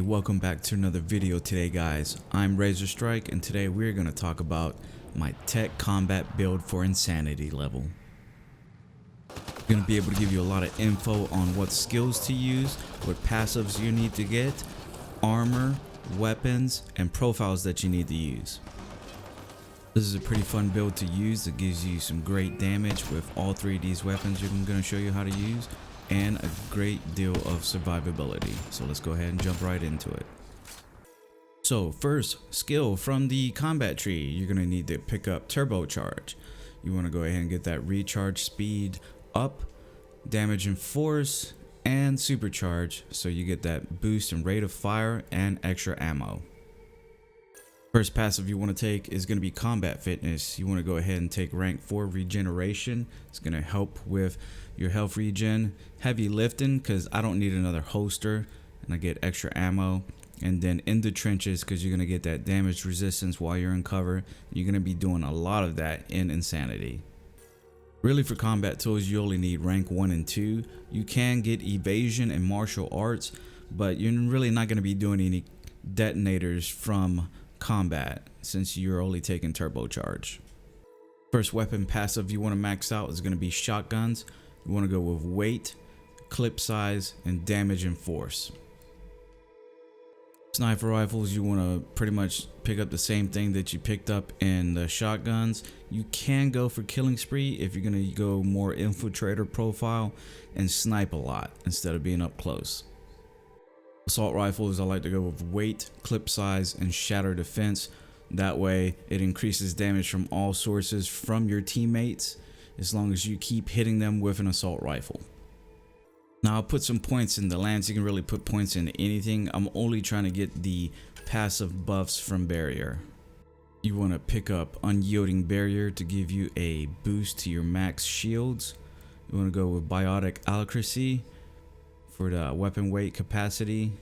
welcome back to another video today, guys. I'm Razorstrike, and today we're going to talk about my tech combat build for insanity level. I'm going to be able to give you a lot of info on what skills to use, what passives you need to get, armor, weapons, and profiles that you need to use. This is a pretty fun build to use that gives you some great damage with all three of these weapons I'm going to show you how to use, and a great deal of survivability. So let's go ahead and jump right into it. So first skill from the combat tree, you're going to need to pick up turbocharge. You want to go ahead and get that recharge speed up, damage and force, and supercharge, so you get that boost in rate of fire and extra ammo. First passive you want to take is going to be combat fitness. You want to go ahead and take rank 4 regeneration. It's going to help with your health regen. Heavy lifting, because I don't need another holster and I get extra ammo. And then in the trenches, because you're going to get that damage resistance while you're in cover. You're going to be doing a lot of that in insanity. Really, for combat tools you only need rank 1 and 2. You can get evasion and martial arts, but you're really not going to be doing any detonators from combat since you're only taking turbocharge. First weapon passive you want to max out is going to be shotguns. You want to go with weight, clip size, and damage and force. Sniper rifles, you want to pretty much pick up the same thing that you picked up in the shotguns. You can go for killing spree if you're going to go more infiltrator profile and snipe a lot instead of being up close. Assault rifles, I like to go with weight, clip size, and shatter defense. That way it increases damage from all sources from your teammates as long as you keep hitting them with an assault rifle. Now I'll put some points in the lance. You can really put points into anything. I'm only trying to get the passive buffs from barrier. You want to pick up unyielding barrier to give you a boost to your max shields. You want to go with biotic alacrity for the weapon weight capacity.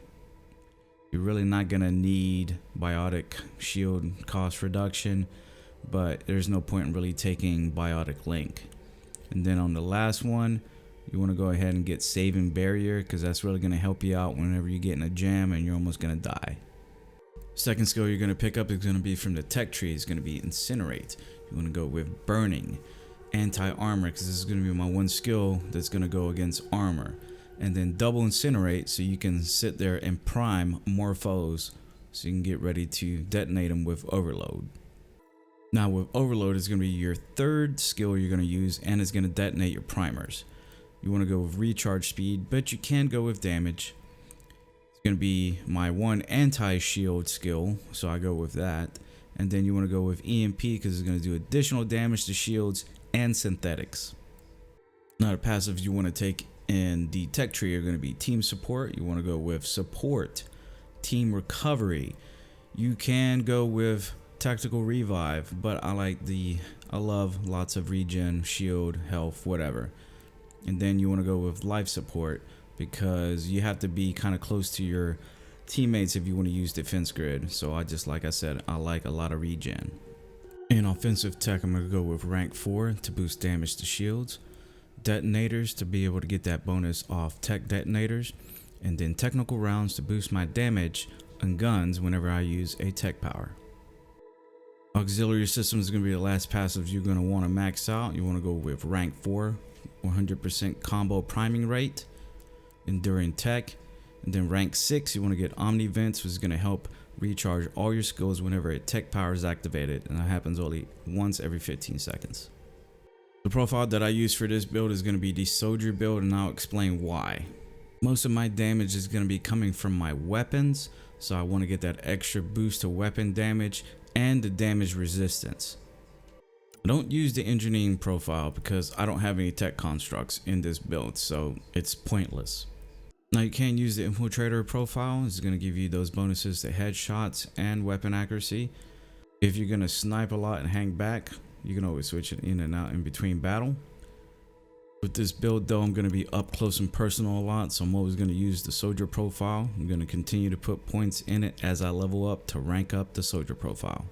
You're really not gonna need biotic shield cost reduction, but there's no point in really taking biotic link. And then on the last one, you want to go ahead and get saving barrier, because that's really going to help you out whenever you get in a jam and you're almost going to die. Second skill you're going to pick up is going to be from the tech tree. It's going to be incinerate. You want to go with burning, anti-armor, because this is going to be my one skill that's going to go against armor. And then double incinerate, so you can sit there and prime more foes so you can get ready to detonate them with overload. Now with overload, it's going to be your third skill you're going to use, and it's going to detonate your primers. You want to go with recharge speed, but you can go with damage. It's going to be my one anti-shield skill, so I go with that. And then you want to go with EMP, because it's going to do additional damage to shields and synthetics. Now the passives you want to take in the tech tree are going to be team support. You want to go with support, team recovery. You can go with tactical revive, but I love lots of regen, shield, health, whatever. And then you want to go with life support, because you have to be kind of close to your teammates if you want to use defense grid. So like I said, I like a lot of regen. In offensive tech, I'm going to go with rank 4 to boost damage to shields, detonators to be able to get that bonus off tech detonators, and then technical rounds to boost my damage and guns whenever I use a tech power. Auxiliary system is going to be the last passive you're going to want to max out. You want to go with rank 4, 100% combo priming rate, enduring tech, and then rank 6 you want to get omni vents, which is going to help recharge all your skills whenever a tech power is activated, and that happens only once every 15 seconds. The profile that I use for this build is going to be the soldier build, and I'll explain why. Most of my damage is going to be coming from my weapons, so I want to get that extra boost to weapon damage and the damage resistance. I don't use the engineering profile because I don't have any tech constructs in this build, so it's pointless. Now you can use the infiltrator profile. It's going to give you those bonuses to headshots and weapon accuracy. If you're going to snipe a lot and hang back, you can always switch it in and out in between battle. With this build though, I'm going to be up close and personal a lot, so I'm always going to use the soldier profile. I'm going to continue to put points in it as I level up to rank up the soldier profile.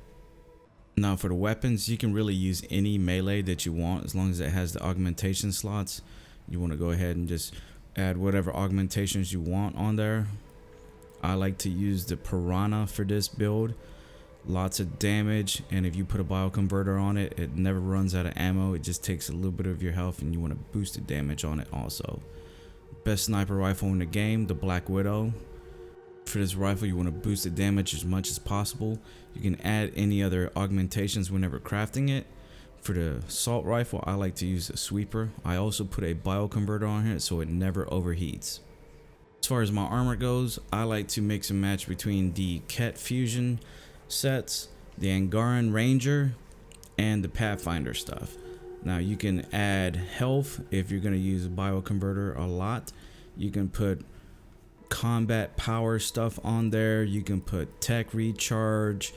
Now for the weapons, you can really use any melee that you want as long as it has the augmentation slots. You want to go ahead and just add whatever augmentations you want on there. I like to use the Piranha for this build. Lots of damage, and if you put a bioconverter on it, it never runs out of ammo. It just takes a little bit of your health, and you want to boost the damage on it also. Best sniper rifle in the game, the Black Widow. For this rifle, you want to boost the damage as much as possible. You can add any other augmentations whenever crafting it. For the assault rifle, I like to use a sweeper. I also put a bioconverter on it so it never overheats. As far as my armor goes, I like to mix and match between the Ket Fusion sets, the Angaran Ranger, and the Pathfinder stuff. Now you can add health if you're going to use a bioconverter a lot. You can put combat power stuff on there. You can put tech recharge.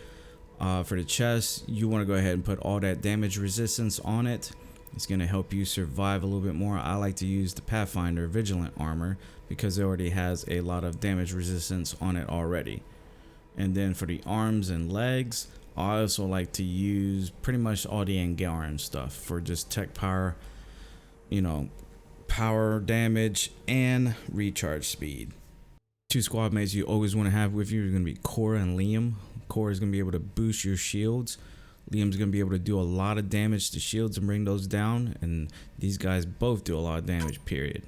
For the chest, you want to go ahead and put all that damage resistance on it. It's going to help you survive a little bit more. I like to use the Pathfinder Vigilant armor because it already has a lot of damage resistance on it already. And then for the arms and legs, I also like to use pretty much all the Angaran stuff for just tech power, you know, power damage and recharge speed. Two squad mates you always want to have with you are going to be Cora and Liam. Cora is going to be able to boost your shields. Liam's going to be able to do a lot of damage to shields and bring those down. And these guys both do a lot of damage, period.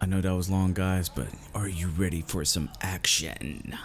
I know that was long, guys, but are you ready for some action?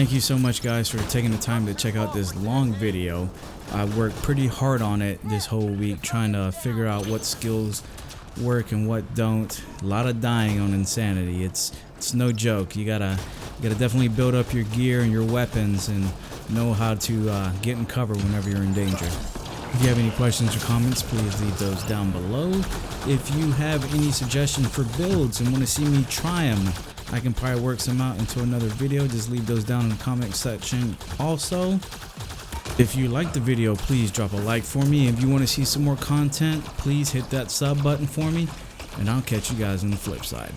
Thank you so much, guys, for taking the time to check out this long video. I worked pretty hard on it this whole week, trying to figure out what skills work and what don't. A lot of dying on Insanity. It's no joke. You gotta definitely build up your gear and your weapons and know how to get in cover whenever you're in danger. If you have any questions or comments, please leave those down below. If you have any suggestions for builds and want to see me try them, I can probably work some out into another video. Just leave those down in the comment section. Also, if you like the video, please drop a like for me. If you want to see some more content, please hit that sub button for me, and I'll catch you guys on the flip side.